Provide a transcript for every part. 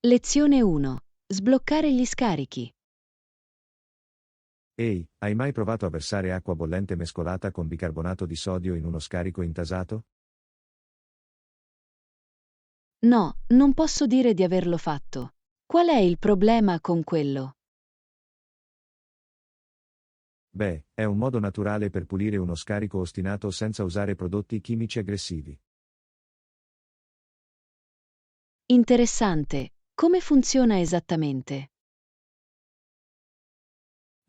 Lezione 1. Sbloccare gli scarichi. Ehi, hai mai provato a versare acqua bollente mescolata con bicarbonato di sodio in uno scarico intasato? No, non posso dire di averlo fatto. Qual è il problema con quello? Beh, è un modo naturale per pulire uno scarico ostinato senza usare prodotti chimici aggressivi. Interessante. Come funziona esattamente?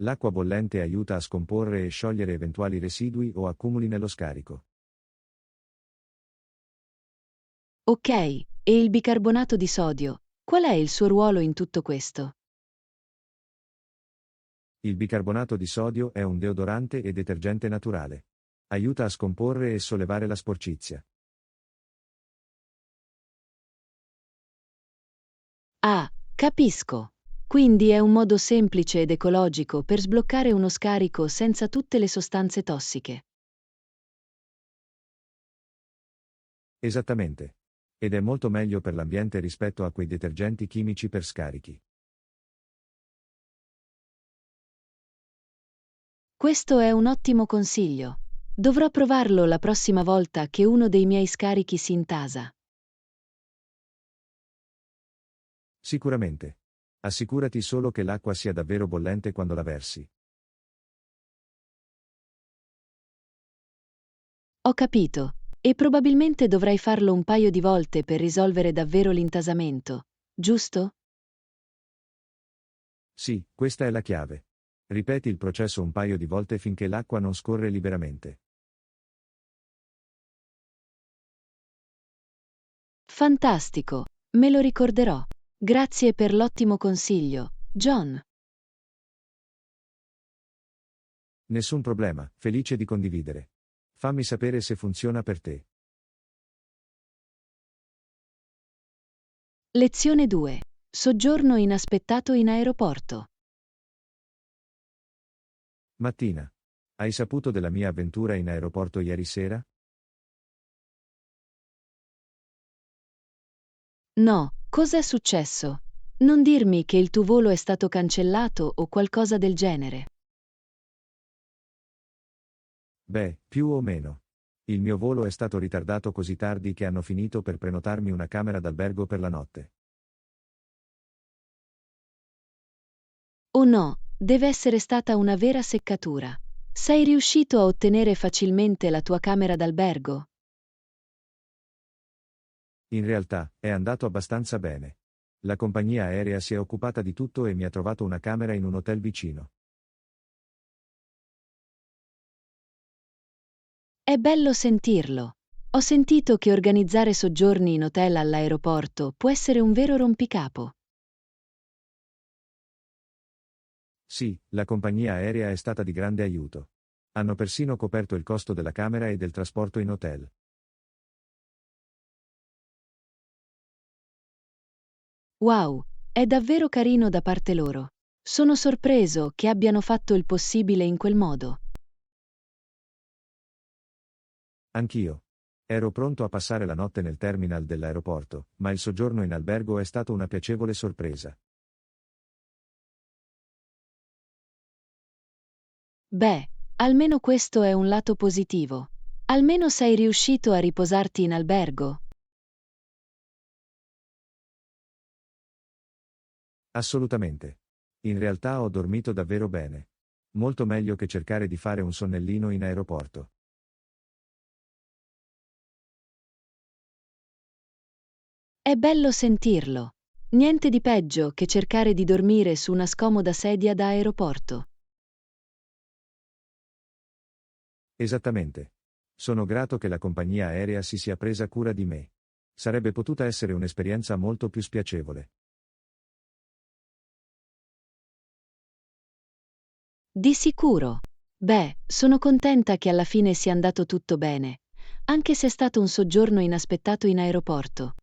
L'acqua bollente aiuta a scomporre e sciogliere eventuali residui o accumuli nello scarico. Ok, e il bicarbonato di sodio? Qual è il suo ruolo in tutto questo? Il bicarbonato di sodio è un deodorante e detergente naturale. Aiuta a scomporre e sollevare la sporcizia. Ah, capisco. Quindi è un modo semplice ed ecologico per sbloccare uno scarico senza tutte le sostanze tossiche. Esattamente. Ed è molto meglio per l'ambiente rispetto a quei detergenti chimici per scarichi. Questo è un ottimo consiglio. Dovrò provarlo la prossima volta che uno dei miei scarichi si intasa. Sicuramente. Assicurati solo che l'acqua sia davvero bollente quando la versi. Ho capito. E probabilmente dovrei farlo un paio di volte per risolvere davvero l'intasamento, giusto? Sì, questa è la chiave. Ripeti il processo un paio di volte finché l'acqua non scorre liberamente. Fantastico. Me lo ricorderò. Grazie per l'ottimo consiglio, John. Nessun problema, felice di condividere. Fammi sapere se funziona per te. Lezione 2. Soggiorno inaspettato in aeroporto. Mattina. Hai saputo della mia avventura in aeroporto ieri sera? No, cos'è successo? Non dirmi che il tuo volo è stato cancellato o qualcosa del genere. Beh, più o meno. Il mio volo è stato ritardato così tardi che hanno finito per prenotarmi una camera d'albergo per la notte. Oh no, deve essere stata una vera seccatura. Sei riuscito a ottenere facilmente la tua camera d'albergo? In realtà, è andato abbastanza bene. La compagnia aerea si è occupata di tutto e mi ha trovato una camera in un hotel vicino. È bello sentirlo. Ho sentito che organizzare soggiorni in hotel all'aeroporto può essere un vero rompicapo. Sì, la compagnia aerea è stata di grande aiuto. Hanno persino coperto il costo della camera e del trasporto in hotel. Wow, è davvero carino da parte loro. Sono sorpreso che abbiano fatto il possibile in quel modo. Anch'io. Ero pronto a passare la notte nel terminal dell'aeroporto, ma il soggiorno in albergo è stato una piacevole sorpresa. Beh, almeno questo è un lato positivo. Almeno sei riuscito a riposarti in albergo. Assolutamente. In realtà ho dormito davvero bene. Molto meglio che cercare di fare un sonnellino in aeroporto. È bello sentirlo. Niente di peggio che cercare di dormire su una scomoda sedia da aeroporto. Esattamente. Sono grato che la compagnia aerea si sia presa cura di me. Sarebbe potuta essere un'esperienza molto più spiacevole. Di sicuro. Beh, sono contenta che alla fine sia andato tutto bene, anche se è stato un soggiorno inaspettato in aeroporto.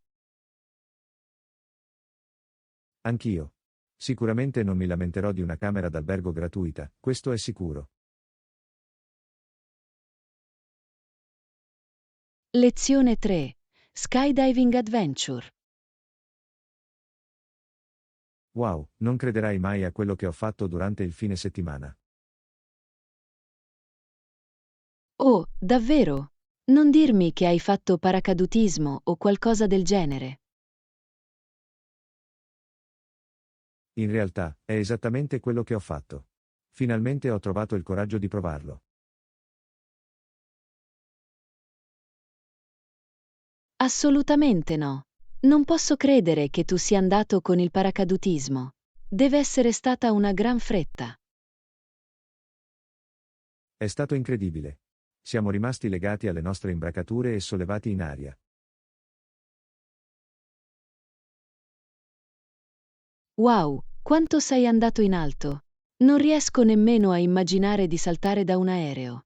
Anch'io. Sicuramente non mi lamenterò di una camera d'albergo gratuita, questo è sicuro. Lezione 3. Skydiving Adventure. Wow, non crederai mai a quello che ho fatto durante il fine settimana. Oh, davvero? Non dirmi che hai fatto paracadutismo o qualcosa del genere. In realtà, è esattamente quello che ho fatto. Finalmente ho trovato il coraggio di provarlo. Assolutamente no. Non posso credere che tu sia andato con il paracadutismo. Deve essere stata una gran fretta. È stato incredibile. Siamo rimasti legati alle nostre imbracature e sollevati in aria. Wow, quanto sei andato in alto. Non riesco nemmeno a immaginare di saltare da un aereo.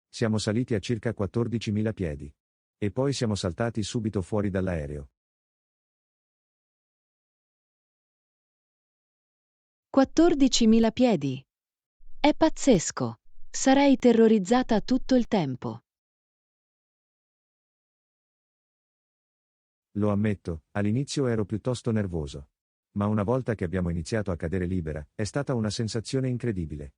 Siamo saliti a circa 14.000 piedi. E poi siamo saltati subito fuori dall'aereo. 14.000 piedi. È pazzesco. Sarei terrorizzata tutto il tempo. Lo ammetto, all'inizio ero piuttosto nervoso. Ma una volta che abbiamo iniziato a cadere libera, è stata una sensazione incredibile.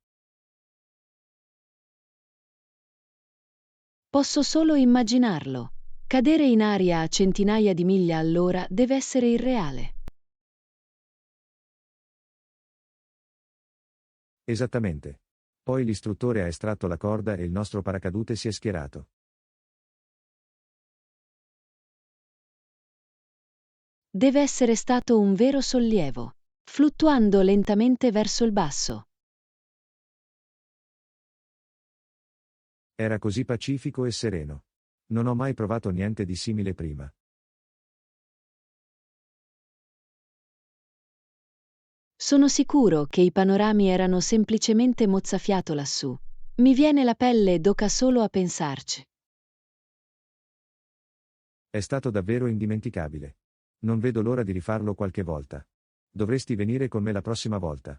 Posso solo immaginarlo. Cadere in aria a centinaia di miglia all'ora deve essere irreale. Esattamente. Poi l'istruttore ha estratto la corda e il nostro paracadute si è schierato. Deve essere stato un vero sollievo, fluttuando lentamente verso il basso. Era così pacifico e sereno. Non ho mai provato niente di simile prima. Sono sicuro che i panorami erano semplicemente mozzafiato lassù. Mi viene la pelle d'oca solo a pensarci. È stato davvero indimenticabile. Non vedo l'ora di rifarlo qualche volta. Dovresti venire con me la prossima volta.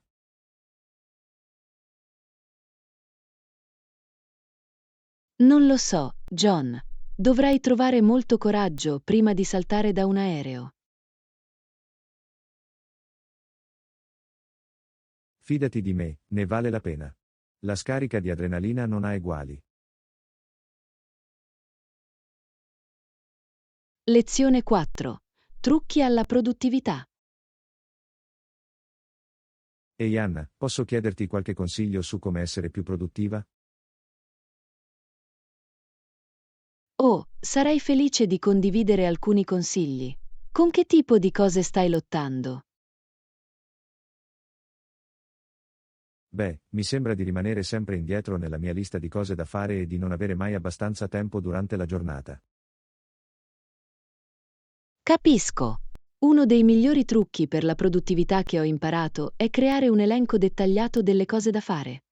Non lo so, John. Dovrai trovare molto coraggio prima di saltare da un aereo. Fidati di me, ne vale la pena. La scarica di adrenalina non ha eguali. Lezione 4. Trucchi alla produttività. Ehi Anna, posso chiederti qualche consiglio su come essere più produttiva? Oh, sarei felice di condividere alcuni consigli. Con che tipo di cose stai lottando? Beh, mi sembra di rimanere sempre indietro nella mia lista di cose da fare e di non avere mai abbastanza tempo durante la giornata. Capisco. Uno dei migliori trucchi per la produttività che ho imparato è creare un elenco dettagliato delle cose da fare.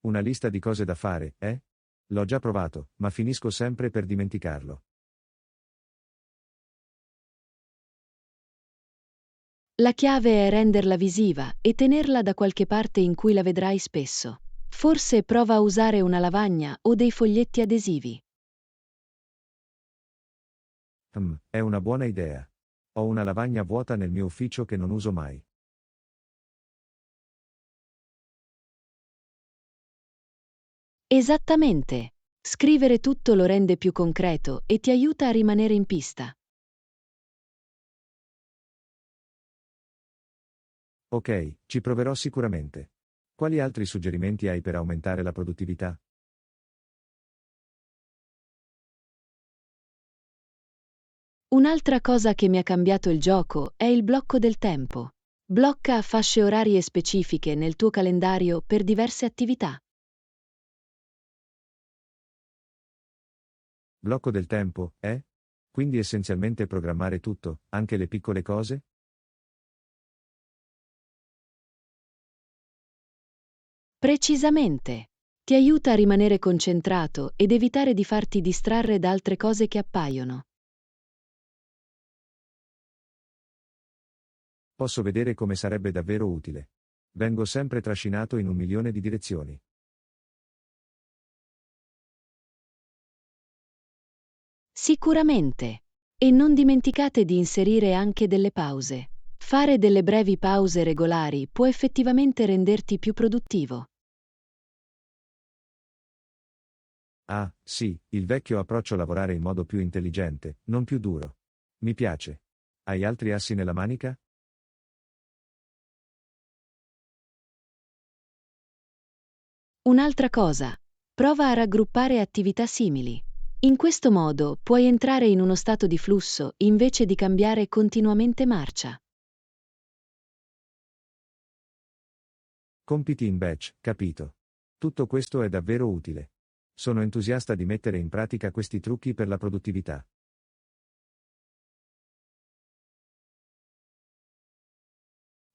Una lista di cose da fare, eh? L'ho già provato, ma finisco sempre per dimenticarlo. La chiave è renderla visiva e tenerla da qualche parte in cui la vedrai spesso. Forse prova a usare una lavagna o dei foglietti adesivi. È una buona idea. Ho una lavagna vuota nel mio ufficio che non uso mai. Esattamente. Scrivere tutto lo rende più concreto e ti aiuta a rimanere in pista. Ok, ci proverò sicuramente. Quali altri suggerimenti hai per aumentare la produttività? Un'altra cosa che mi ha cambiato il gioco è il blocco del tempo. Blocca fasce orarie specifiche nel tuo calendario per diverse attività. Blocco del tempo, eh? Quindi essenzialmente programmare tutto, anche le piccole cose? Precisamente. Ti aiuta a rimanere concentrato ed evitare di farti distrarre da altre cose che appaiono. Posso vedere come sarebbe davvero utile. Vengo sempre trascinato in 1 milione di direzioni. Sicuramente. E non dimenticate di inserire anche delle pause. Fare delle brevi pause regolari può effettivamente renderti più produttivo. Ah, sì, il vecchio approccio a lavorare in modo più intelligente, non più duro. Mi piace. Hai altri assi nella manica? Un'altra cosa, prova a raggruppare attività simili. In questo modo puoi entrare in uno stato di flusso invece di cambiare continuamente marcia. Compiti in batch, capito. Tutto questo è davvero utile. Sono entusiasta di mettere in pratica questi trucchi per la produttività.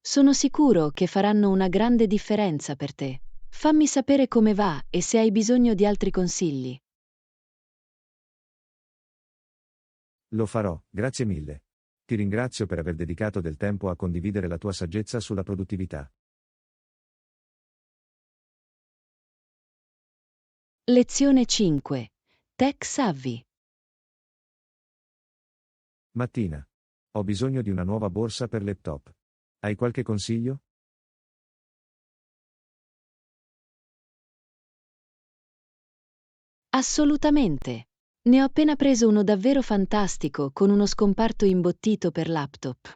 Sono sicuro che faranno una grande differenza per te. Fammi sapere come va e se hai bisogno di altri consigli. Lo farò, grazie mille. Ti ringrazio per aver dedicato del tempo a condividere la tua saggezza sulla produttività. Lezione 5. Tech Savvy. Mattina. Ho bisogno di una nuova borsa per laptop. Hai qualche consiglio? Assolutamente. Ne ho appena preso uno davvero fantastico con uno scomparto imbottito per laptop.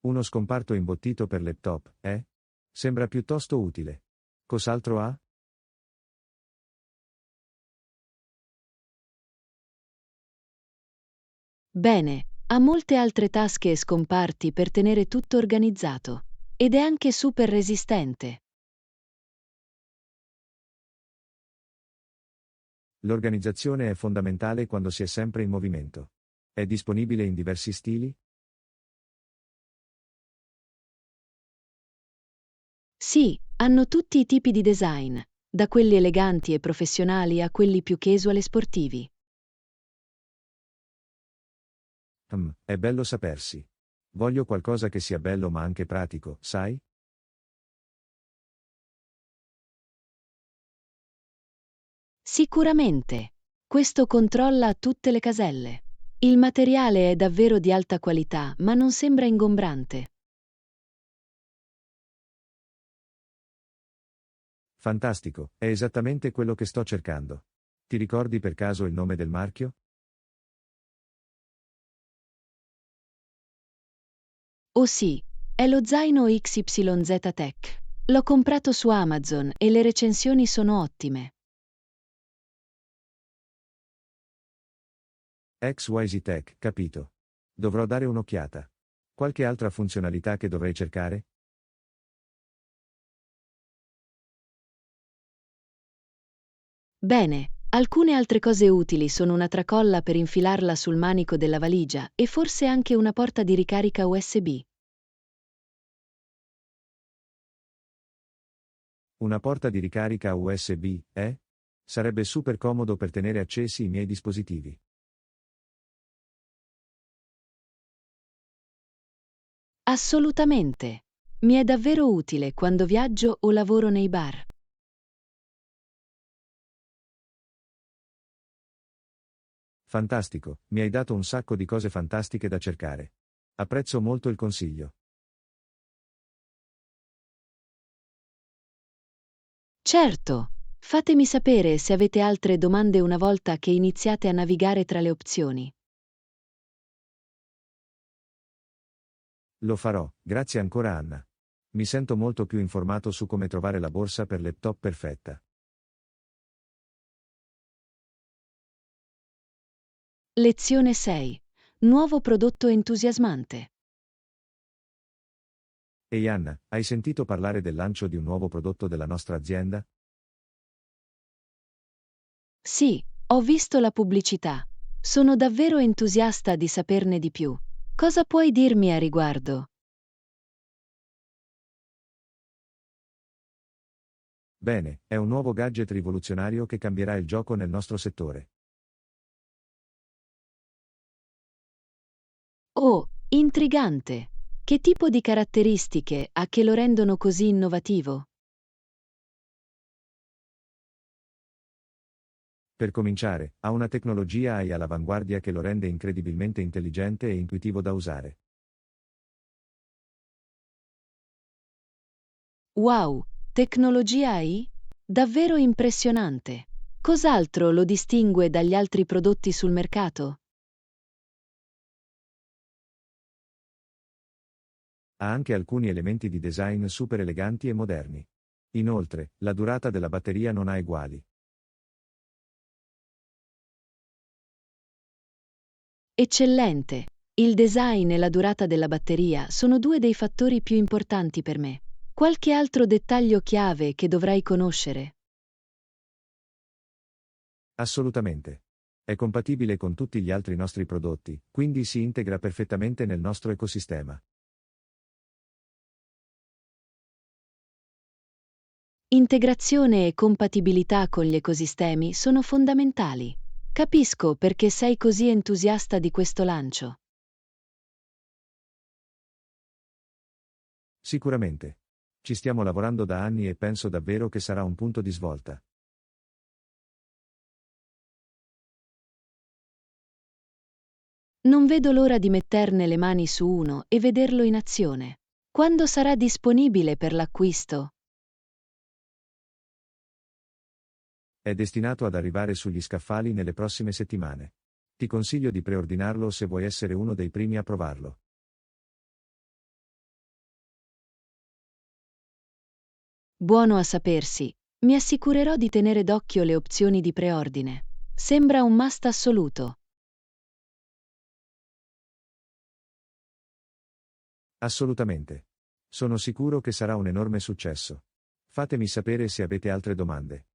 Uno scomparto imbottito per laptop, eh? Sembra piuttosto utile. Cos'altro ha? Bene, ha molte altre tasche e scomparti per tenere tutto organizzato. Ed è anche super resistente. L'organizzazione è fondamentale quando si è sempre in movimento. È disponibile in diversi stili? Sì, hanno tutti i tipi di design, da quelli eleganti e professionali a quelli più casual e sportivi. È bello sapersi. Voglio qualcosa che sia bello ma anche pratico, sai? Sicuramente. Questo controlla tutte le caselle. Il materiale è davvero di alta qualità, ma non sembra ingombrante. Fantastico, è esattamente quello che sto cercando. Ti ricordi per caso il nome del marchio? Oh sì, è lo zaino XYZ Tech. L'ho comprato su Amazon e le recensioni sono ottime. XYZ Tech, capito. Dovrò dare un'occhiata. Qualche altra funzionalità che dovrei cercare? Bene, alcune altre cose utili sono una tracolla per infilarla sul manico della valigia e forse anche una porta di ricarica USB. Una porta di ricarica USB, eh? Sarebbe super comodo per tenere accesi i miei dispositivi. Assolutamente. Mi è davvero utile quando viaggio o lavoro nei bar. Fantastico, mi hai dato un sacco di cose fantastiche da cercare. Apprezzo molto il consiglio. Certo, fatemi sapere se avete altre domande una volta che iniziate a navigare tra le opzioni. Lo farò, grazie ancora Anna. Mi sento molto più informato su come trovare la borsa per laptop perfetta. Lezione 6. Nuovo prodotto entusiasmante. Ehi Anna, hai sentito parlare del lancio di un nuovo prodotto della nostra azienda? Sì, ho visto la pubblicità. Sono davvero entusiasta di saperne di più. Cosa puoi dirmi a riguardo? Bene, è un nuovo gadget rivoluzionario che cambierà il gioco nel nostro settore. Oh, intrigante! Che tipo di caratteristiche ha che lo rendono così innovativo? Per cominciare, ha una tecnologia AI all'avanguardia che lo rende incredibilmente intelligente e intuitivo da usare. Wow, tecnologia AI? Davvero impressionante. Cos'altro lo distingue dagli altri prodotti sul mercato? Ha anche alcuni elementi di design super eleganti e moderni. Inoltre, la durata della batteria non ha eguali. Eccellente. Il design e la durata della batteria sono due dei fattori più importanti per me. Qualche altro dettaglio chiave che dovrai conoscere? Assolutamente. È compatibile con tutti gli altri nostri prodotti, quindi si integra perfettamente nel nostro ecosistema. Integrazione e compatibilità con gli ecosistemi sono fondamentali. Capisco perché sei così entusiasta di questo lancio. Sicuramente. Ci stiamo lavorando da anni e penso davvero che sarà un punto di svolta. Non vedo l'ora di metterne le mani su uno e vederlo in azione. Quando sarà disponibile per l'acquisto? È destinato ad arrivare sugli scaffali nelle prossime settimane. Ti consiglio di preordinarlo se vuoi essere uno dei primi a provarlo. Buono a sapersi. Mi assicurerò di tenere d'occhio le opzioni di preordine. Sembra un must assoluto. Assolutamente. Sono sicuro che sarà un enorme successo. Fatemi sapere se avete altre domande.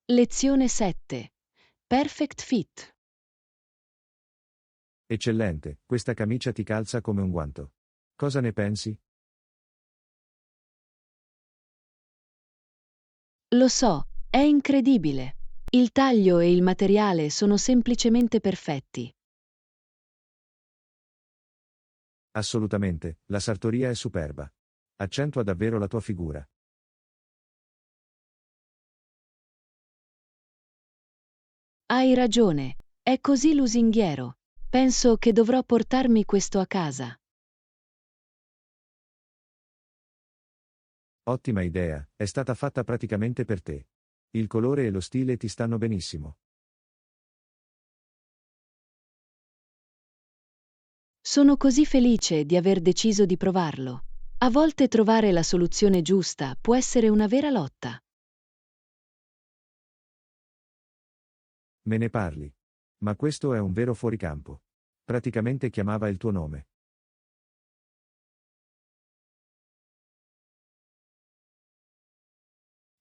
Lezione 7. Perfect Fit. Eccellente, questa camicia ti calza come un guanto. Cosa ne pensi? Lo so, è incredibile. Il taglio e il materiale sono semplicemente perfetti. Assolutamente, la sartoria è superba. Accentua davvero la tua figura. Hai ragione, è così lusinghiero. Penso che dovrò portarmi questo a casa. Ottima idea, è stata fatta praticamente per te. Il colore e lo stile ti stanno benissimo. Sono così felice di aver deciso di provarlo. A volte trovare la soluzione giusta può essere una vera lotta. Me ne parli. Ma questo è un vero fuoricampo. Praticamente chiamava il tuo nome.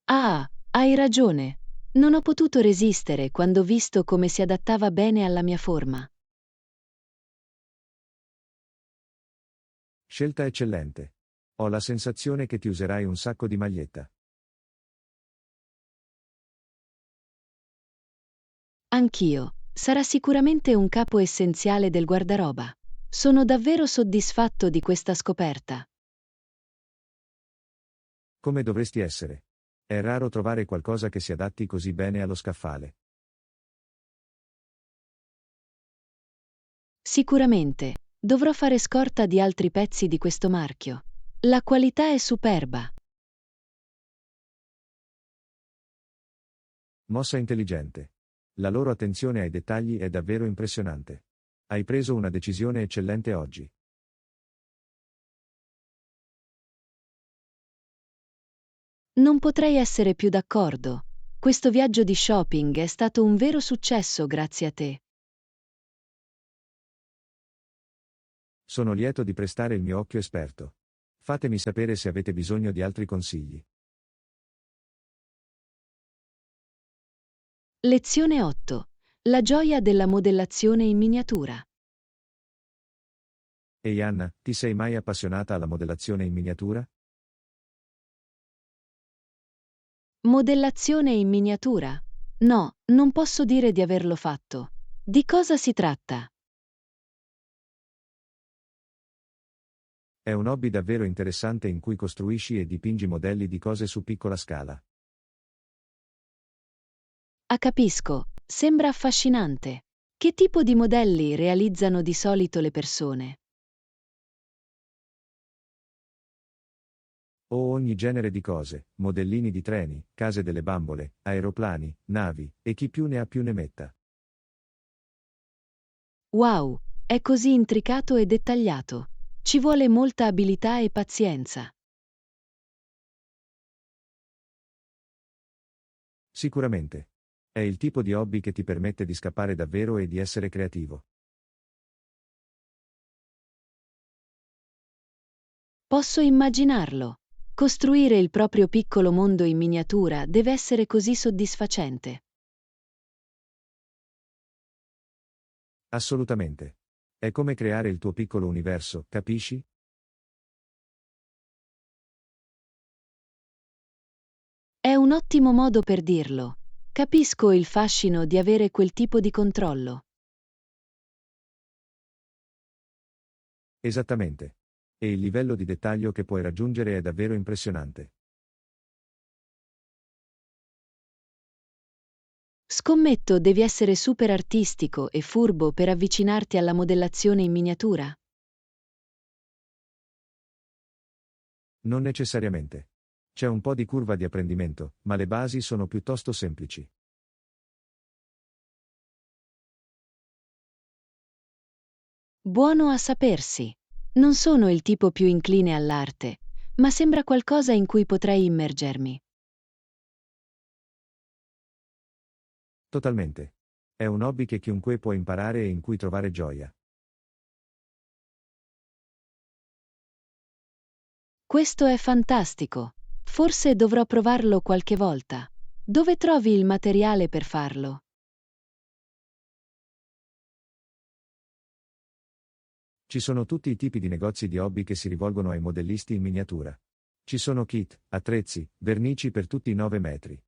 Ah, hai ragione. Non ho potuto resistere quando ho visto come si adattava bene alla mia forma. Scelta eccellente. Ho la sensazione che ti userai un sacco di maglietta. Anch'io. Sarà sicuramente un capo essenziale del guardaroba. Sono davvero soddisfatto di questa scoperta. Come dovresti essere? È raro trovare qualcosa che si adatti così bene allo scaffale. Sicuramente. Dovrò fare scorta di altri pezzi di questo marchio. La qualità è superba. Mossa intelligente. La loro attenzione ai dettagli è davvero impressionante. Hai preso una decisione eccellente oggi. Non potrei essere più d'accordo. Questo viaggio di shopping è stato un vero successo grazie a te. Sono lieto di prestare il mio occhio esperto. Fatemi sapere se avete bisogno di altri consigli. Lezione 8. La gioia della modellazione in miniatura. Ehi Anna, ti sei mai appassionata alla modellazione in miniatura? Modellazione in miniatura? No, non posso dire di averlo fatto. Di cosa si tratta? È un hobby davvero interessante in cui costruisci e dipingi modelli di cose su piccola scala. Capisco, sembra affascinante. Che tipo di modelli realizzano di solito le persone? O ogni genere di cose, modellini di treni, case delle bambole, aeroplani, navi, e chi più ne ha più ne metta. Wow, è così intricato e dettagliato. Ci vuole molta abilità e pazienza. Sicuramente. È il tipo di hobby che ti permette di scappare davvero e di essere creativo. Posso immaginarlo. Costruire il proprio piccolo mondo in miniatura deve essere così soddisfacente. Assolutamente. È come creare il tuo piccolo universo, capisci? È un ottimo modo per dirlo. Capisco il fascino di avere quel tipo di controllo. Esattamente. E il livello di dettaglio che puoi raggiungere è davvero impressionante. Scommetto devi essere super artistico e furbo per avvicinarti alla modellazione in miniatura. Non necessariamente. C'è un po' di curva di apprendimento, ma le basi sono piuttosto semplici. Buono a sapersi. Non sono il tipo più incline all'arte, ma sembra qualcosa in cui potrei immergermi. Totalmente. È un hobby che chiunque può imparare e in cui trovare gioia. Questo è fantastico. Forse dovrò provarlo qualche volta. Dove trovi il materiale per farlo? Ci sono tutti i tipi di negozi di hobby che si rivolgono ai modellisti in miniatura. Ci sono kit, attrezzi, vernici per tutti i 9 metri.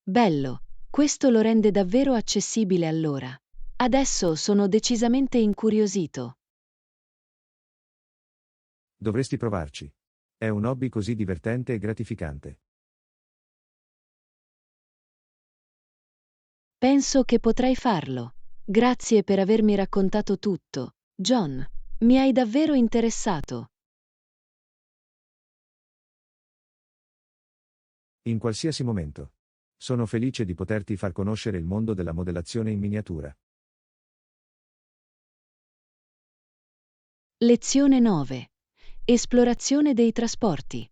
Bello, questo lo rende davvero accessibile allora. Adesso sono decisamente incuriosito. Dovresti provarci. È un hobby così divertente e gratificante. Penso che potrei farlo. Grazie per avermi raccontato tutto, John. Mi hai davvero interessato. In qualsiasi momento. Sono felice di poterti far conoscere il mondo della modellazione in miniatura. Lezione 9. Esplorazione dei trasporti.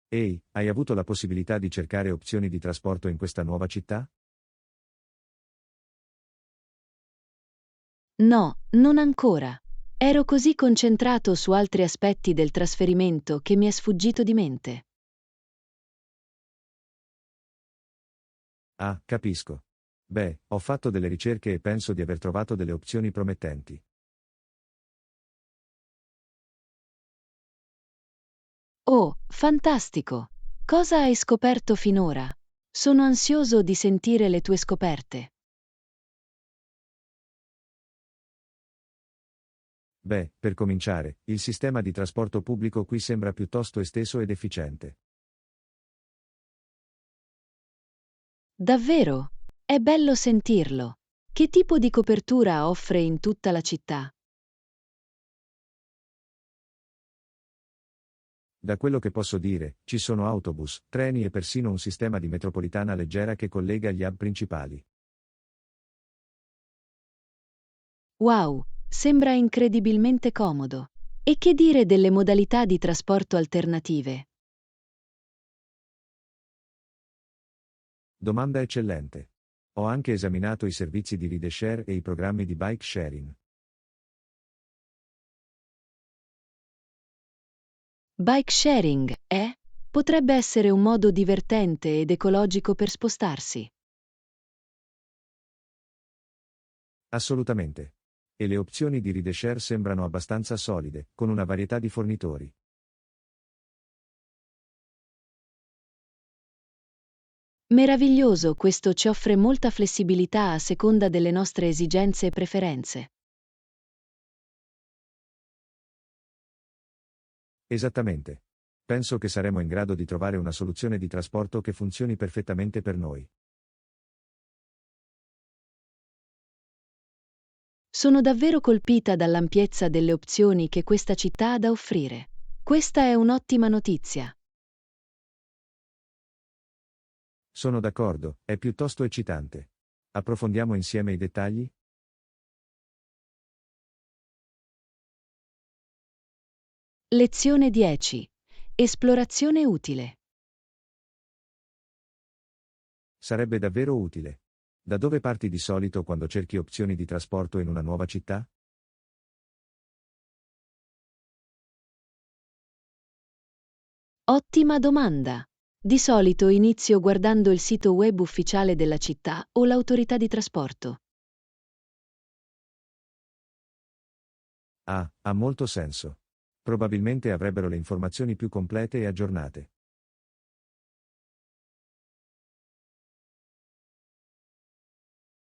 Ehi, hai avuto la possibilità di cercare opzioni di trasporto in questa nuova città? No, non ancora. Ero così concentrato su altri aspetti del trasferimento che mi è sfuggito di mente. Ah, capisco. Beh, ho fatto delle ricerche e penso di aver trovato delle opzioni promettenti. Oh, fantastico! Cosa hai scoperto finora? Sono ansioso di sentire le tue scoperte. Beh, per cominciare, il sistema di trasporto pubblico qui sembra piuttosto esteso ed efficiente. Davvero? È bello sentirlo. Che tipo di copertura offre in tutta la città? Da quello che posso dire, ci sono autobus, treni e persino un sistema di metropolitana leggera che collega gli hub principali. Wow, sembra incredibilmente comodo. E che dire delle modalità di trasporto alternative? Domanda eccellente. Ho anche esaminato i servizi di rideshare e i programmi di bike sharing. Bike sharing, eh? Potrebbe essere un modo divertente ed ecologico per spostarsi. Assolutamente. E le opzioni di rideshare sembrano abbastanza solide, con una varietà di fornitori. Meraviglioso, questo ci offre molta flessibilità a seconda delle nostre esigenze e preferenze. Esattamente. Penso che saremo in grado di trovare una soluzione di trasporto che funzioni perfettamente per noi. Sono davvero colpita dall'ampiezza delle opzioni che questa città ha da offrire. Questa è un'ottima notizia. Sono d'accordo, è piuttosto eccitante. Approfondiamo insieme i dettagli? Lezione 10. Esplorazione utile. Sarebbe davvero utile. Da dove parti di solito quando cerchi opzioni di trasporto in una nuova città? Ottima domanda. Di solito inizio guardando il sito web ufficiale della città o l'autorità di trasporto. Ha molto senso. Probabilmente avrebbero le informazioni più complete e aggiornate.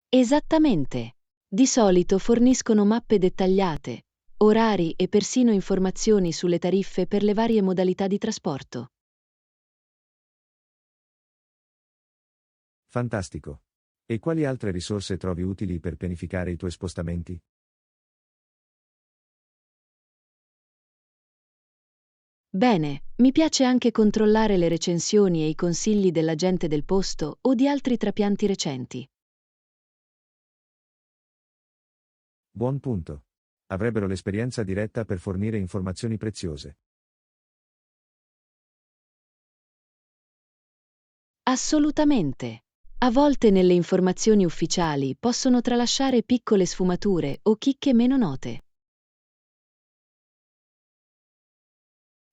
Esattamente. Di solito forniscono mappe dettagliate, orari e persino informazioni sulle tariffe per le varie modalità di trasporto. Fantastico. E quali altre risorse trovi utili per pianificare i tuoi spostamenti? Bene, mi piace anche controllare le recensioni e i consigli dell'agente del posto o di altri trapianti recenti. Buon punto. Avrebbero l'esperienza diretta per fornire informazioni preziose. Assolutamente. A volte nelle informazioni ufficiali possono tralasciare piccole sfumature o chicche meno note.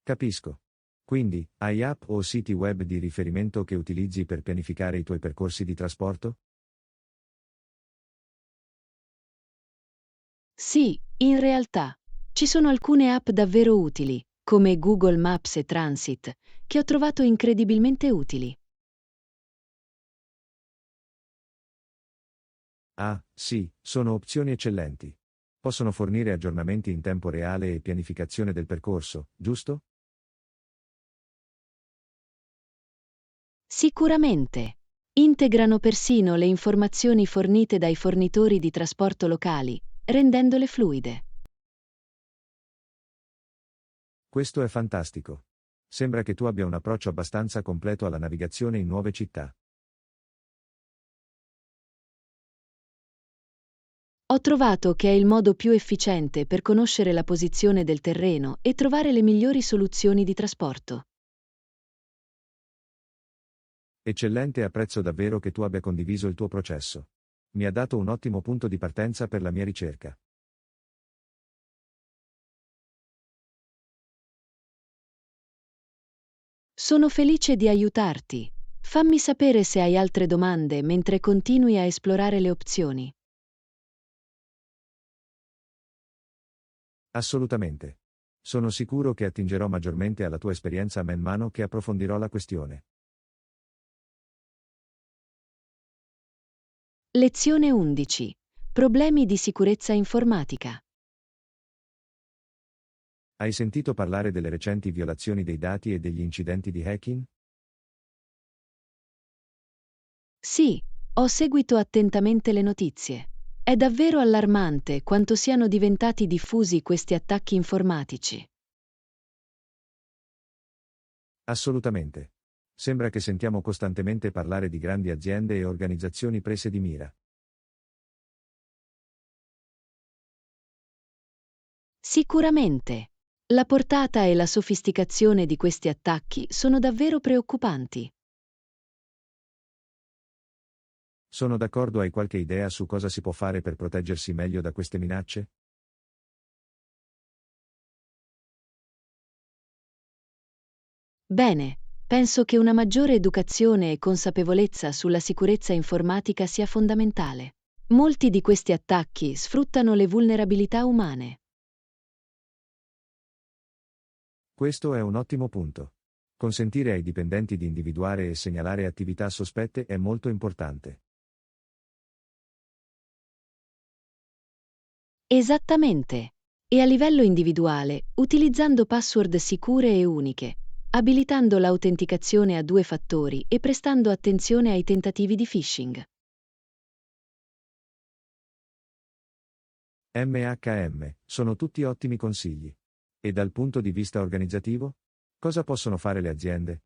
Capisco. Quindi, hai app o siti web di riferimento che utilizzi per pianificare i tuoi percorsi di trasporto? Sì, in realtà, ci sono alcune app davvero utili, come Google Maps e Transit, che ho trovato incredibilmente utili. Ah, sì, sono opzioni eccellenti. Possono fornire aggiornamenti in tempo reale e pianificazione del percorso, giusto? Sicuramente. Integrano persino le informazioni fornite dai fornitori di trasporto locali, rendendole fluide. Questo è fantastico. Sembra che tu abbia un approccio abbastanza completo alla navigazione in nuove città. Ho trovato che è il modo più efficiente per conoscere la posizione del terreno e trovare le migliori soluzioni di trasporto. Eccellente, apprezzo davvero che tu abbia condiviso il tuo processo. Mi ha dato un ottimo punto di partenza per la mia ricerca. Sono felice di aiutarti. Fammi sapere se hai altre domande mentre continui a esplorare le opzioni. Assolutamente. Sono sicuro che attingerò maggiormente alla tua esperienza man mano che approfondirò la questione. Lezione 11. Problemi di sicurezza informatica. Hai sentito parlare delle recenti violazioni dei dati e degli incidenti di hacking? Sì, ho seguito attentamente le notizie. È davvero allarmante quanto siano diventati diffusi questi attacchi informatici. Assolutamente. Sembra che sentiamo costantemente parlare di grandi aziende e organizzazioni prese di mira. Sicuramente. La portata e la sofisticazione di questi attacchi sono davvero preoccupanti. Sono d'accordo, hai qualche idea su cosa si può fare per proteggersi meglio da queste minacce? Bene, penso che una maggiore educazione e consapevolezza sulla sicurezza informatica sia fondamentale. Molti di questi attacchi sfruttano le vulnerabilità umane. Questo è un ottimo punto. Consentire ai dipendenti di individuare e segnalare attività sospette è molto importante. Esattamente. E a livello individuale, utilizzando password sicure e uniche, abilitando l'autenticazione a due fattori e prestando attenzione ai tentativi di phishing. Sono tutti ottimi consigli. E dal punto di vista organizzativo? Cosa possono fare le aziende?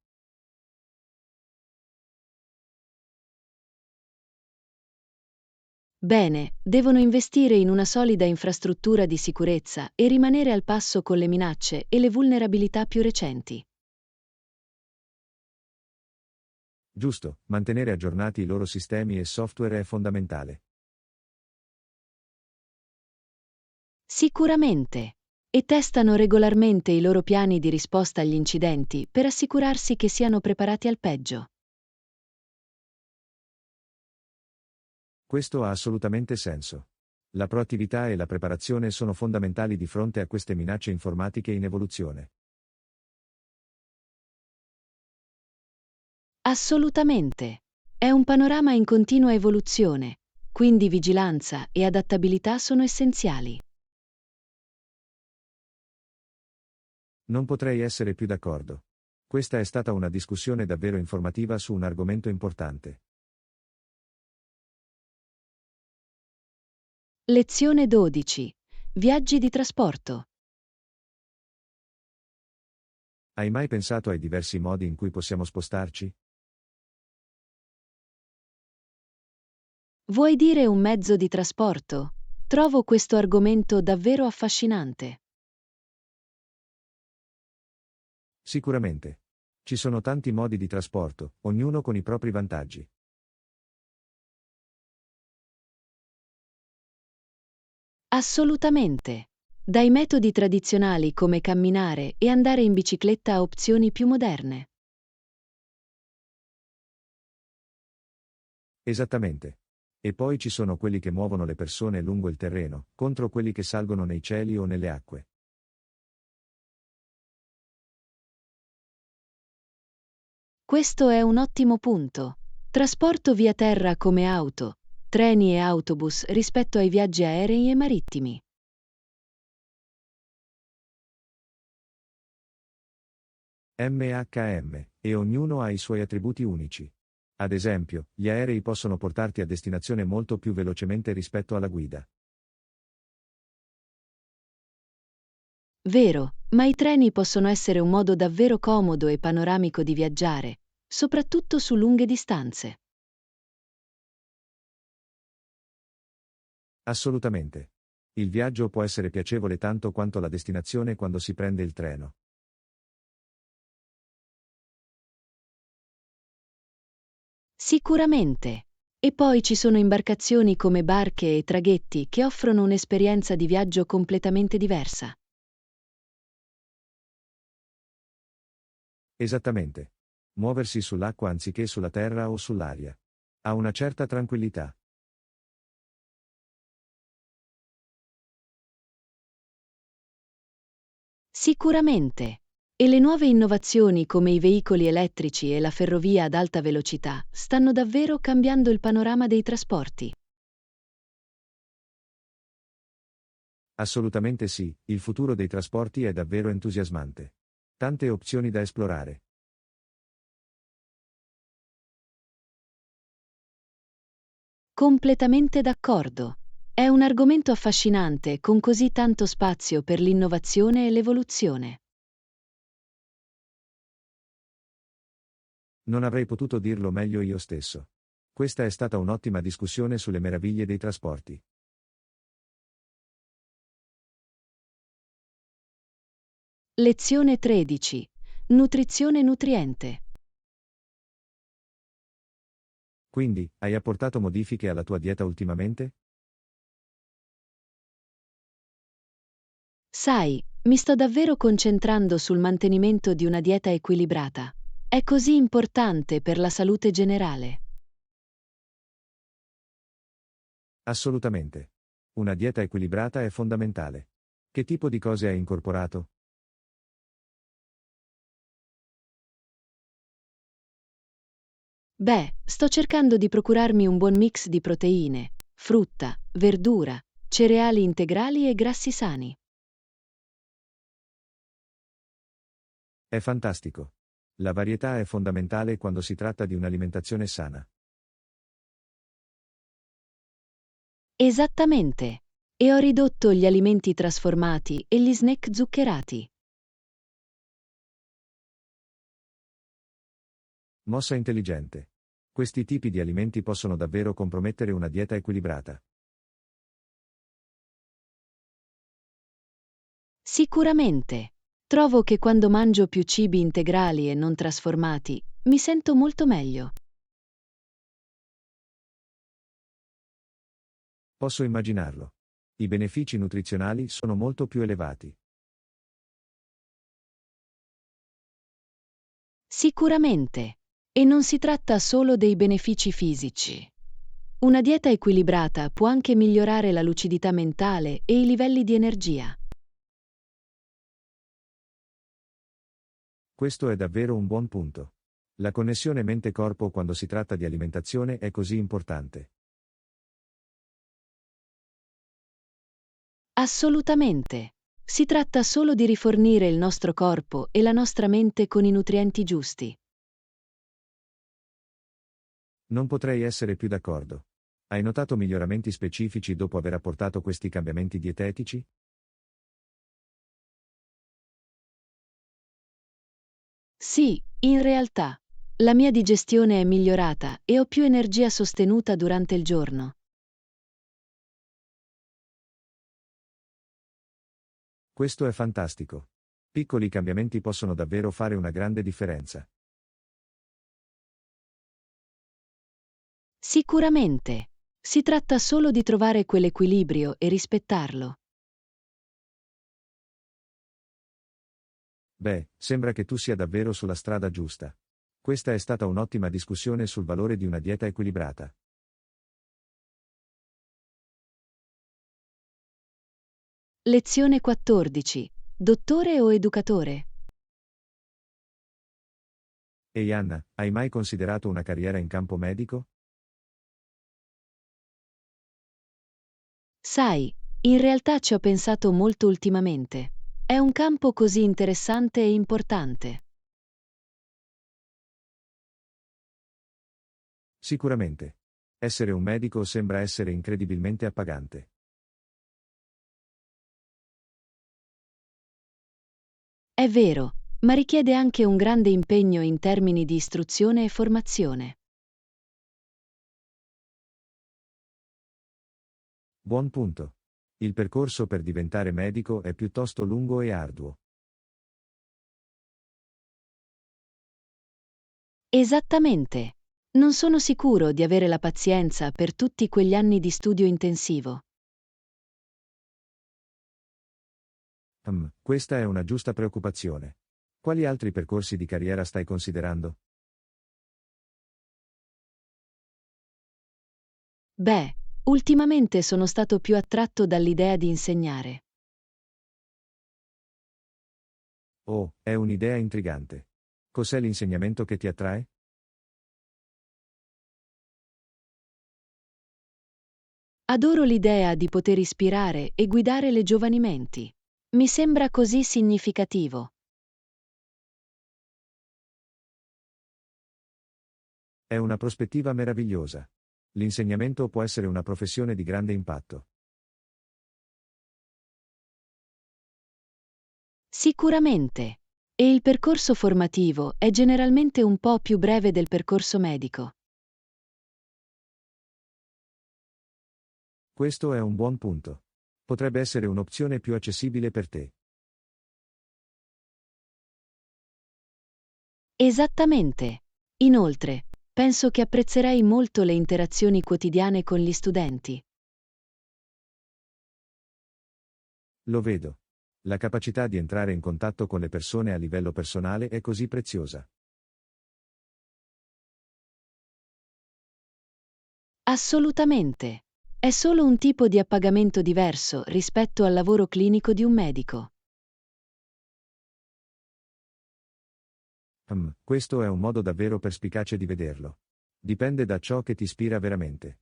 Bene, devono investire in una solida infrastruttura di sicurezza e rimanere al passo con le minacce e le vulnerabilità più recenti. Giusto, mantenere aggiornati i loro sistemi e software è fondamentale. Sicuramente. E testano regolarmente i loro piani di risposta agli incidenti per assicurarsi che siano preparati al peggio. Questo ha assolutamente senso. La proattività e la preparazione sono fondamentali di fronte a queste minacce informatiche in evoluzione. Assolutamente. È un panorama in continua evoluzione, quindi vigilanza e adattabilità sono essenziali. Non potrei essere più d'accordo. Questa è stata una discussione davvero informativa su un argomento importante. Lezione 12. Viaggi di trasporto. Hai mai pensato ai diversi modi in cui possiamo spostarci? Vuoi dire un mezzo di trasporto? Trovo questo argomento davvero affascinante. Sicuramente. Ci sono tanti modi di trasporto, ognuno con i propri vantaggi. Assolutamente. Dai metodi tradizionali come camminare e andare in bicicletta a opzioni più moderne. Esattamente. E poi ci sono quelli che muovono le persone lungo il terreno, contro quelli che salgono nei cieli o nelle acque. Questo è un ottimo punto. Trasporto via terra come auto, treni e autobus rispetto ai viaggi aerei e marittimi. E ognuno ha i suoi attributi unici. Ad esempio, gli aerei possono portarti a destinazione molto più velocemente rispetto alla guida. Vero, ma i treni possono essere un modo davvero comodo e panoramico di viaggiare, soprattutto su lunghe distanze. Assolutamente. Il viaggio può essere piacevole tanto quanto la destinazione quando si prende il treno. Sicuramente. E poi ci sono imbarcazioni come barche e traghetti che offrono un'esperienza di viaggio completamente diversa. Esattamente. Muoversi sull'acqua anziché sulla terra o sull'aria. Ha una certa tranquillità. Sicuramente. E le nuove innovazioni come i veicoli elettrici e la ferrovia ad alta velocità stanno davvero cambiando il panorama dei trasporti. Assolutamente sì, il futuro dei trasporti è davvero entusiasmante. Tante opzioni da esplorare. Completamente d'accordo. È un argomento affascinante con così tanto spazio per l'innovazione e l'evoluzione. Non avrei potuto dirlo meglio io stesso. Questa è stata un'ottima discussione sulle meraviglie dei trasporti. Lezione 13. Nutrizione nutriente. Quindi, hai apportato modifiche alla tua dieta ultimamente? Sai, mi sto davvero concentrando sul mantenimento di una dieta equilibrata. È così importante per la salute generale. Assolutamente. Una dieta equilibrata è fondamentale. Che tipo di cose hai incorporato? Beh, sto cercando di procurarmi un buon mix di proteine, frutta, verdura, cereali integrali e grassi sani. È fantastico. La varietà è fondamentale quando si tratta di un'alimentazione sana. Esattamente. E ho ridotto gli alimenti trasformati e gli snack zuccherati. Mossa intelligente. Questi tipi di alimenti possono davvero compromettere una dieta equilibrata. Sicuramente. Trovo che quando mangio più cibi integrali e non trasformati, mi sento molto meglio. Posso immaginarlo. I benefici nutrizionali sono molto più elevati. Sicuramente. E non si tratta solo dei benefici fisici. Una dieta equilibrata può anche migliorare la lucidità mentale e i livelli di energia. Questo è davvero un buon punto. La connessione mente-corpo quando si tratta di alimentazione è così importante. Assolutamente. Si tratta solo di rifornire il nostro corpo e la nostra mente con i nutrienti giusti. Non potrei essere più d'accordo. Hai notato miglioramenti specifici dopo aver apportato questi cambiamenti dietetici? Sì, in realtà, la mia digestione è migliorata e ho più energia sostenuta durante il giorno. Questo è fantastico. Piccoli cambiamenti possono davvero fare una grande differenza. Sicuramente. Si tratta solo di trovare quell'equilibrio e rispettarlo. Beh, sembra che tu sia davvero sulla strada giusta. Questa è stata un'ottima discussione sul valore di una dieta equilibrata. Lezione 14. Dottore o educatore? Ehi Anna, hai mai considerato una carriera in campo medico? Sai, in realtà ci ho pensato molto ultimamente. È un campo così interessante e importante. Sicuramente. Essere un medico sembra essere incredibilmente appagante. È vero, ma richiede anche un grande impegno in termini di istruzione e formazione. Buon punto. Il percorso per diventare medico è piuttosto lungo e arduo. Esattamente. Non sono sicuro di avere la pazienza per tutti quegli anni di studio intensivo. Questa è una giusta preoccupazione. Quali altri percorsi di carriera stai considerando? Beh, ultimamente sono stato più attratto dall'idea di insegnare. Oh, è un'idea intrigante. Cos'è l'insegnamento che ti attrae? Adoro l'idea di poter ispirare e guidare le giovani menti. Mi sembra così significativo. È una prospettiva meravigliosa. L'insegnamento può essere una professione di grande impatto. Sicuramente. E il percorso formativo è generalmente un po' più breve del percorso medico. Questo è un buon punto. Potrebbe essere un'opzione più accessibile per te. Esattamente. Inoltre, penso che apprezzerei molto le interazioni quotidiane con gli studenti. Lo vedo. La capacità di entrare in contatto con le persone a livello personale è così preziosa. Assolutamente. È solo un tipo di appagamento diverso rispetto al lavoro clinico di un medico. Questo è un modo davvero perspicace di vederlo. Dipende da ciò che ti ispira veramente.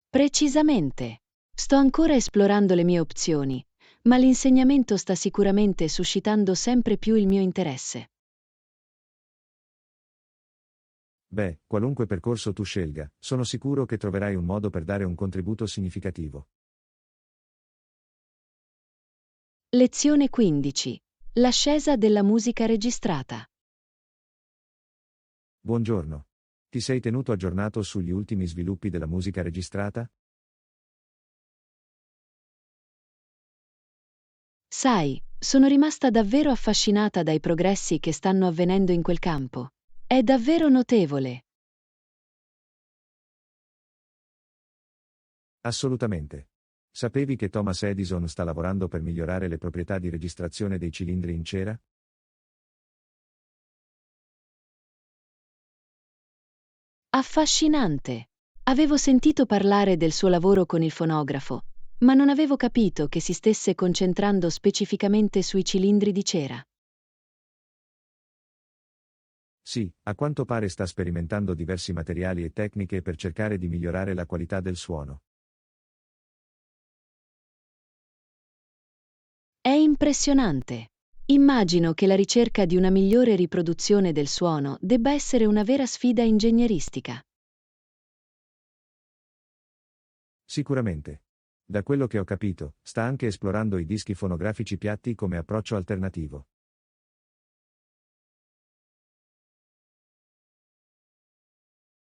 Precisamente. Sto ancora esplorando le mie opzioni, ma l'insegnamento sta sicuramente suscitando sempre più il mio interesse. Beh, qualunque percorso tu scelga, sono sicuro che troverai un modo per dare un contributo significativo. Lezione 15. L'ascesa della musica registrata. Buongiorno. Ti sei tenuto aggiornato sugli ultimi sviluppi della musica registrata? Sai, sono rimasta davvero affascinata dai progressi che stanno avvenendo in quel campo. È davvero notevole. Assolutamente. Sapevi che Thomas Edison sta lavorando per migliorare le proprietà di registrazione dei cilindri in cera? Affascinante. Avevo sentito parlare del suo lavoro con il fonografo, ma non avevo capito che si stesse concentrando specificamente sui cilindri di cera. Sì, a quanto pare sta sperimentando diversi materiali e tecniche per cercare di migliorare la qualità del suono. È impressionante. Immagino che la ricerca di una migliore riproduzione del suono debba essere una vera sfida ingegneristica. Sicuramente. Da quello che ho capito, sta anche esplorando i dischi fonografici piatti come approccio alternativo.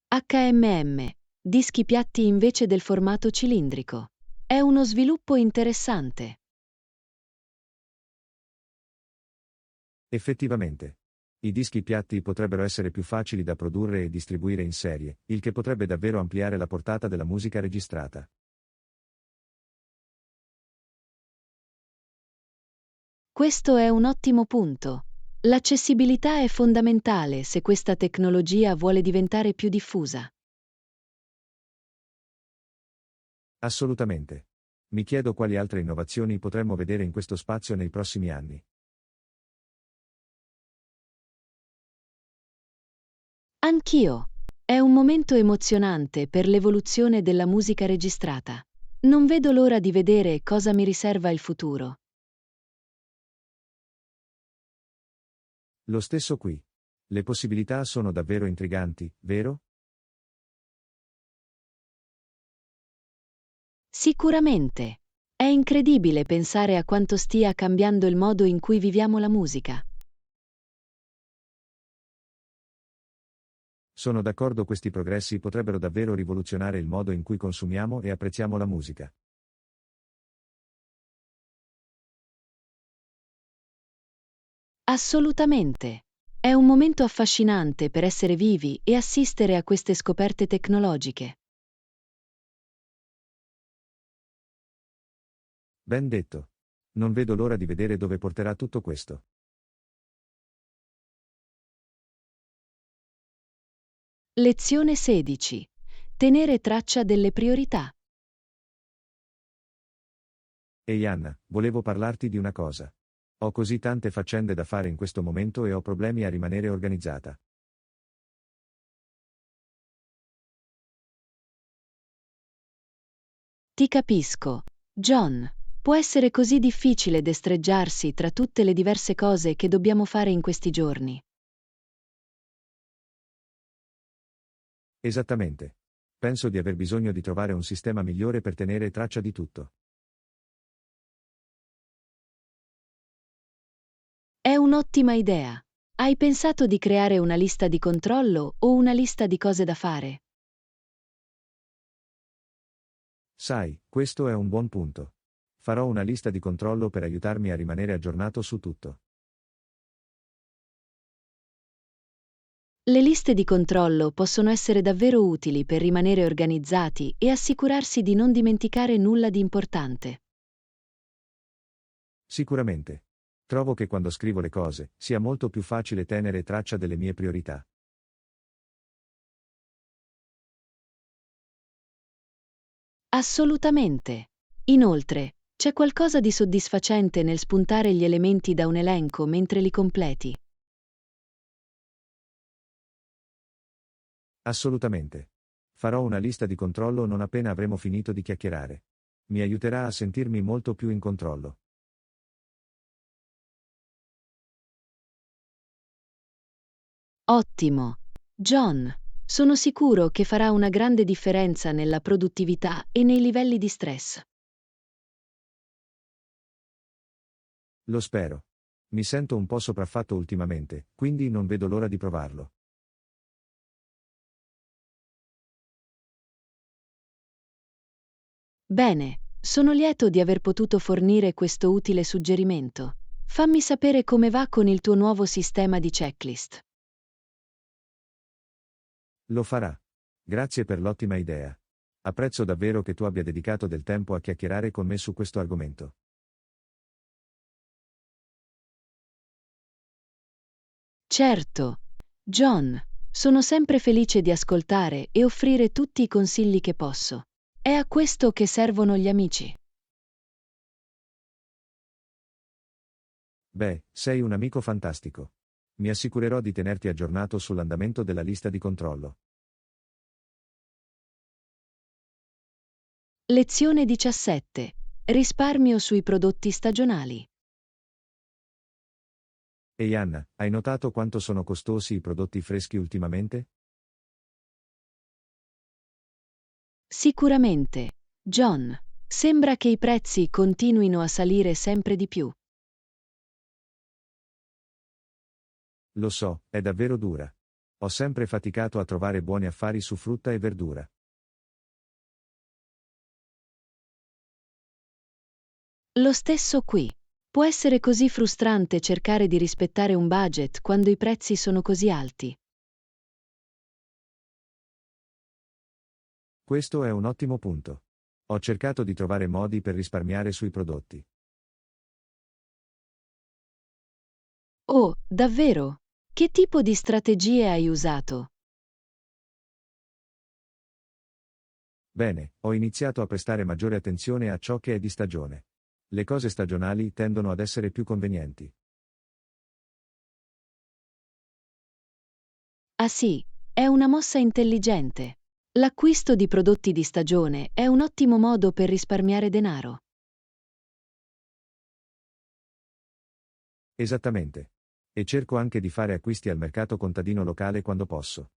HMM, dischi piatti invece del formato cilindrico. È uno sviluppo interessante. Effettivamente. I dischi piatti potrebbero essere più facili da produrre e distribuire in serie, il che potrebbe davvero ampliare la portata della musica registrata. Questo è un ottimo punto. L'accessibilità è fondamentale se questa tecnologia vuole diventare più diffusa. Assolutamente. Mi chiedo quali altre innovazioni potremmo vedere in questo spazio nei prossimi anni. Anch'io. È un momento emozionante per l'evoluzione della musica registrata. Non vedo l'ora di vedere cosa mi riserva il futuro. Lo stesso qui. Le possibilità sono davvero intriganti, vero? Sicuramente. È incredibile pensare a quanto stia cambiando il modo in cui viviamo la musica. Sono d'accordo, questi progressi potrebbero davvero rivoluzionare il modo in cui consumiamo e apprezziamo la musica. Assolutamente. È un momento affascinante per essere vivi e assistere a queste scoperte tecnologiche. Ben detto. Non vedo l'ora di vedere dove porterà tutto questo. Lezione 16. Tenere traccia delle priorità. Ehi Anna, volevo parlarti di una cosa. Ho così tante faccende da fare in questo momento e ho problemi a rimanere organizzata. Ti capisco. John, può essere così difficile destreggiarsi tra tutte le diverse cose che dobbiamo fare in questi giorni. Esattamente. Penso di aver bisogno di trovare un sistema migliore per tenere traccia di tutto. È un'ottima idea. Hai pensato di creare una lista di controllo o una lista di cose da fare? Sai, questo è un buon punto. Farò una lista di controllo per aiutarmi a rimanere aggiornato su tutto. Le liste di controllo possono essere davvero utili per rimanere organizzati e assicurarsi di non dimenticare nulla di importante. Sicuramente. Trovo che quando scrivo le cose, sia molto più facile tenere traccia delle mie priorità. Assolutamente. Inoltre, c'è qualcosa di soddisfacente nel spuntare gli elementi da un elenco mentre li completi. Assolutamente. Farò una lista di controllo non appena avremo finito di chiacchierare. Mi aiuterà a sentirmi molto più in controllo. Ottimo. John, sono sicuro che farà una grande differenza nella produttività e nei livelli di stress. Lo spero. Mi sento un po' sopraffatto ultimamente, quindi non vedo l'ora di provarlo. Bene, sono lieto di aver potuto fornire questo utile suggerimento. Fammi sapere come va con il tuo nuovo sistema di checklist. Lo farà. Grazie per l'ottima idea. Apprezzo davvero che tu abbia dedicato del tempo a chiacchierare con me su questo argomento. Certo, John, sono sempre felice di ascoltare e offrire tutti i consigli che posso. È a questo che servono gli amici. Beh, sei un amico fantastico. Mi assicurerò di tenerti aggiornato sull'andamento della lista di controllo. Lezione 17. Risparmio sui prodotti stagionali. Ehi Anna, hai notato quanto sono costosi i prodotti freschi ultimamente? Sicuramente, John, sembra che i prezzi continuino a salire sempre di più. Lo so, è davvero dura. Ho sempre faticato a trovare buoni affari su frutta e verdura. Lo stesso qui. Può essere così frustrante cercare di rispettare un budget quando i prezzi sono così alti. Questo è un ottimo punto. Ho cercato di trovare modi per risparmiare sui prodotti. Oh, davvero? Che tipo di strategie hai usato? Bene, ho iniziato a prestare maggiore attenzione a ciò che è di stagione. Le cose stagionali tendono ad essere più convenienti. Ah sì, è una mossa intelligente. L'acquisto di prodotti di stagione è un ottimo modo per risparmiare denaro. Esattamente. E cerco anche di fare acquisti al mercato contadino locale quando posso.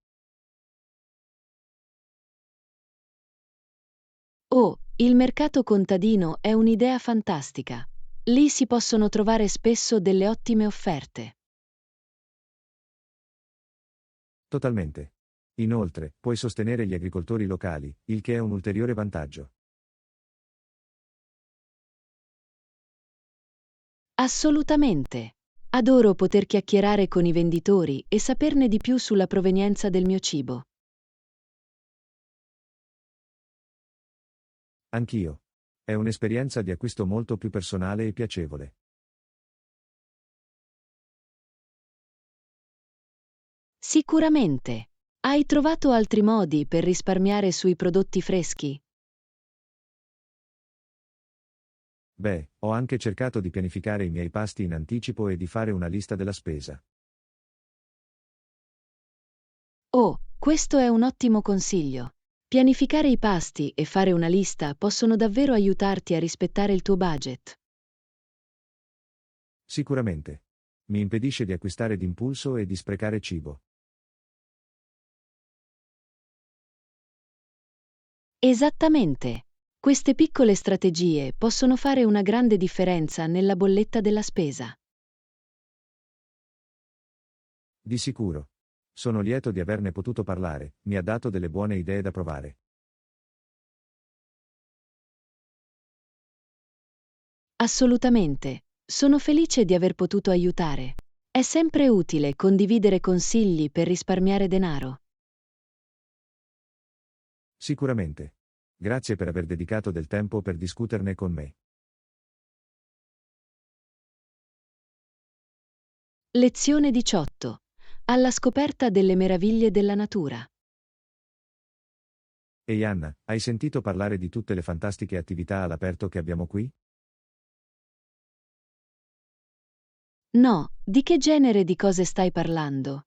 Oh, il mercato contadino è un'idea fantastica. Lì si possono trovare spesso delle ottime offerte. Totalmente. Inoltre, puoi sostenere gli agricoltori locali, il che è un ulteriore vantaggio. Assolutamente. Adoro poter chiacchierare con i venditori e saperne di più sulla provenienza del mio cibo. Anch'io. È un'esperienza di acquisto molto più personale e piacevole. Sicuramente. Hai trovato altri modi per risparmiare sui prodotti freschi? Beh, ho anche cercato di pianificare i miei pasti in anticipo e di fare una lista della spesa. Oh, questo è un ottimo consiglio. Pianificare i pasti e fare una lista possono davvero aiutarti a rispettare il tuo budget. Sicuramente. Mi impedisce di acquistare d'impulso e di sprecare cibo. Esattamente. Queste piccole strategie possono fare una grande differenza nella bolletta della spesa. Di sicuro. Sono lieto di averne potuto parlare, mi ha dato delle buone idee da provare. Assolutamente. Sono felice di aver potuto aiutare. È sempre utile condividere consigli per risparmiare denaro. Sicuramente. Grazie per aver dedicato del tempo per discuterne con me. Lezione 18. Alla scoperta delle meraviglie della natura. Ehi Anna, hai sentito parlare di tutte le fantastiche attività all'aperto che abbiamo qui? No, di che genere di cose stai parlando?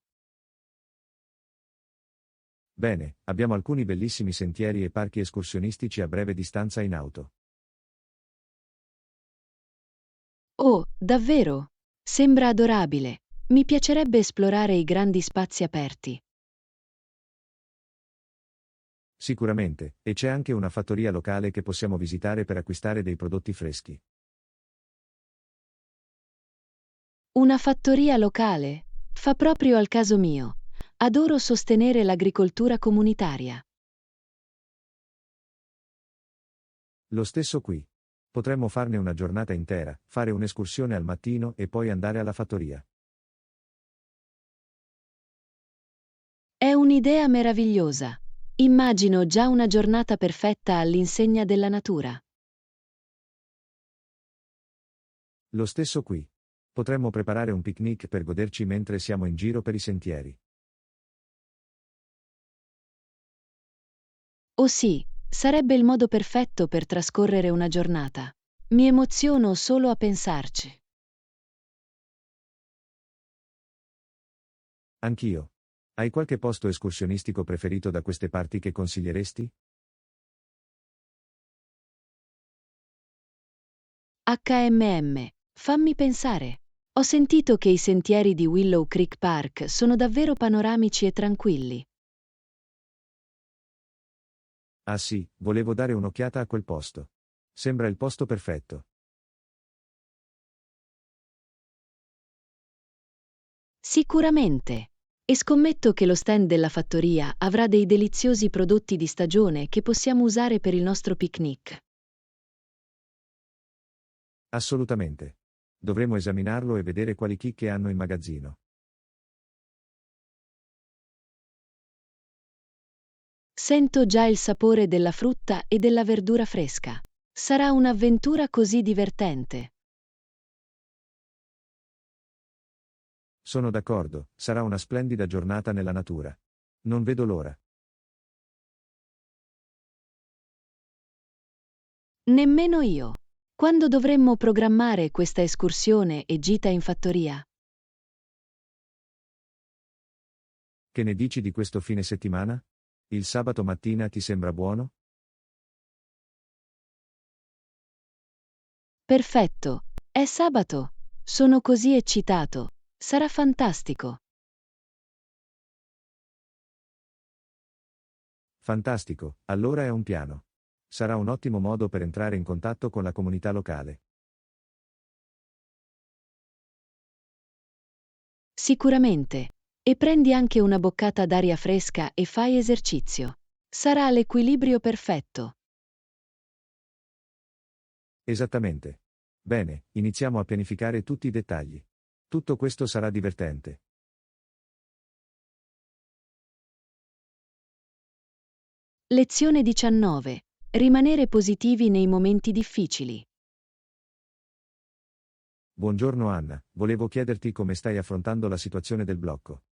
Bene, abbiamo alcuni bellissimi sentieri e parchi escursionistici a breve distanza in auto. Oh, davvero? Sembra adorabile. Mi piacerebbe esplorare i grandi spazi aperti. Sicuramente, e c'è anche una fattoria locale che possiamo visitare per acquistare dei prodotti freschi. Una fattoria locale? Fa proprio al caso mio. Adoro sostenere l'agricoltura comunitaria. Lo stesso qui. Potremmo farne una giornata intera, fare un'escursione al mattino e poi andare alla fattoria. È un'idea meravigliosa. Immagino già una giornata perfetta all'insegna della natura. Lo stesso qui. Potremmo preparare un picnic per goderci mentre siamo in giro per i sentieri. Oh sì, sarebbe il modo perfetto per trascorrere una giornata. Mi emoziono solo a pensarci. Anch'io. Hai qualche posto escursionistico preferito da queste parti che consiglieresti? HMM. Fammi pensare. Ho sentito che i sentieri di Willow Creek Park sono davvero panoramici e tranquilli. Ah sì, volevo dare un'occhiata a quel posto. Sembra il posto perfetto. Sicuramente. E scommetto che lo stand della fattoria avrà dei deliziosi prodotti di stagione che possiamo usare per il nostro picnic. Assolutamente. Dovremo esaminarlo e vedere quali chicche hanno in magazzino. Sento già il sapore della frutta e della verdura fresca. Sarà un'avventura così divertente. Sono d'accordo, sarà una splendida giornata nella natura. Non vedo l'ora. Nemmeno io. Quando dovremmo programmare questa escursione e gita in fattoria? Che ne dici di questo fine settimana? Il sabato mattina ti sembra buono? Perfetto. È sabato. Sono così eccitato. Sarà fantastico. Fantastico, allora è un piano. Sarà un ottimo modo per entrare in contatto con la comunità locale. Sicuramente. E prendi anche una boccata d'aria fresca e fai esercizio. Sarà l'equilibrio perfetto. Esattamente. Bene, iniziamo a pianificare tutti i dettagli. Tutto questo sarà divertente. Lezione 19. Rimanere positivi nei momenti difficili. Buongiorno Anna, volevo chiederti come stai affrontando la situazione del blocco.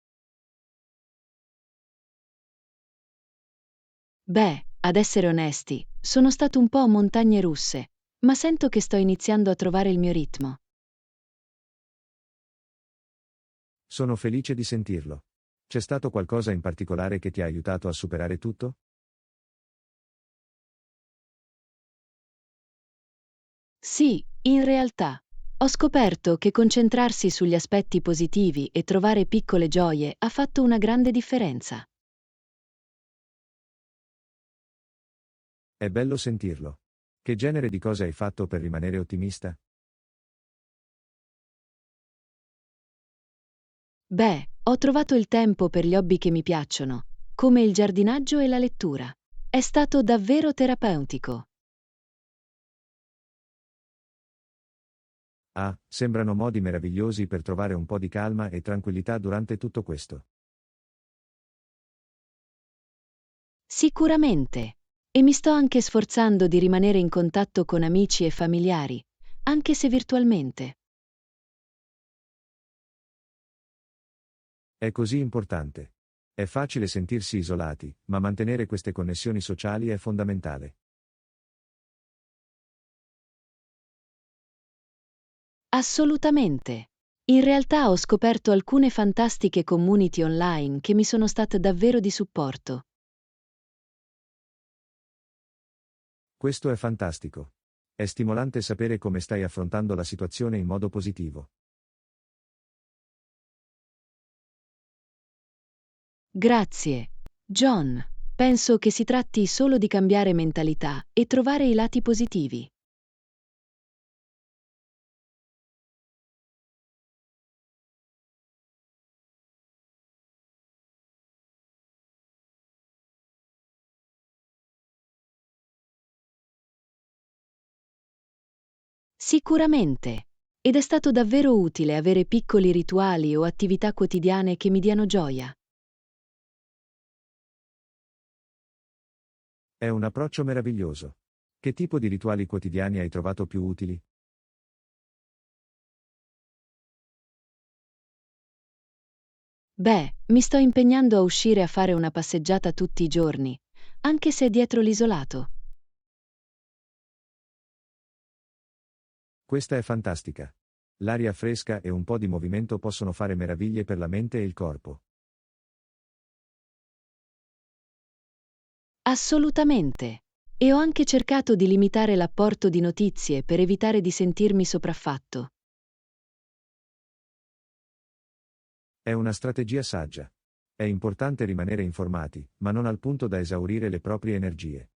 Beh, ad essere onesti, sono stato un po' montagne russe, ma sento che sto iniziando a trovare il mio ritmo. Sono felice di sentirlo. C'è stato qualcosa in particolare che ti ha aiutato a superare tutto? Sì, in realtà, ho scoperto che concentrarsi sugli aspetti positivi e trovare piccole gioie ha fatto una grande differenza. È bello sentirlo. Che genere di cose hai fatto per rimanere ottimista? Beh, ho trovato il tempo per gli hobby che mi piacciono, come il giardinaggio e la lettura. È stato davvero terapeutico. Ah, sembrano modi meravigliosi per trovare un po' di calma e tranquillità durante tutto questo. Sicuramente. E mi sto anche sforzando di rimanere in contatto con amici e familiari, anche se virtualmente. È così importante. È facile sentirsi isolati, ma mantenere queste connessioni sociali è fondamentale. Assolutamente. In realtà ho scoperto alcune fantastiche community online che mi sono state davvero di supporto. Questo è fantastico. È stimolante sapere come stai affrontando la situazione in modo positivo. Grazie, John. Penso che si tratti solo di cambiare mentalità e trovare i lati positivi. Sicuramente. Ed è stato davvero utile avere piccoli rituali o attività quotidiane che mi diano gioia. È un approccio meraviglioso. Che tipo di rituali quotidiani hai trovato più utili? Beh, mi sto impegnando a uscire a fare una passeggiata tutti i giorni, anche se dietro l'isolato. Questa è fantastica. L'aria fresca e un po' di movimento possono fare meraviglie per la mente e il corpo. Assolutamente. E ho anche cercato di limitare l'apporto di notizie per evitare di sentirmi sopraffatto. È una strategia saggia. È importante rimanere informati, ma non al punto da esaurire le proprie energie.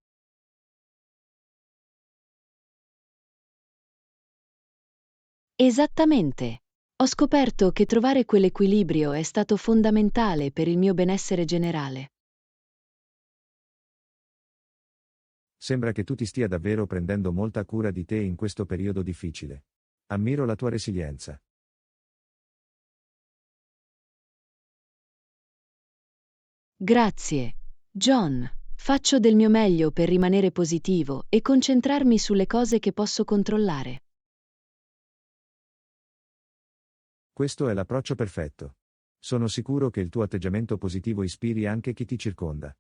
Esattamente. Ho scoperto che trovare quell'equilibrio è stato fondamentale per il mio benessere generale. Sembra che tu ti stia davvero prendendo molta cura di te in questo periodo difficile. Ammiro la tua resilienza. Grazie, John. Faccio del mio meglio per rimanere positivo e concentrarmi sulle cose che posso controllare. Questo è l'approccio perfetto. Sono sicuro che il tuo atteggiamento positivo ispiri anche chi ti circonda.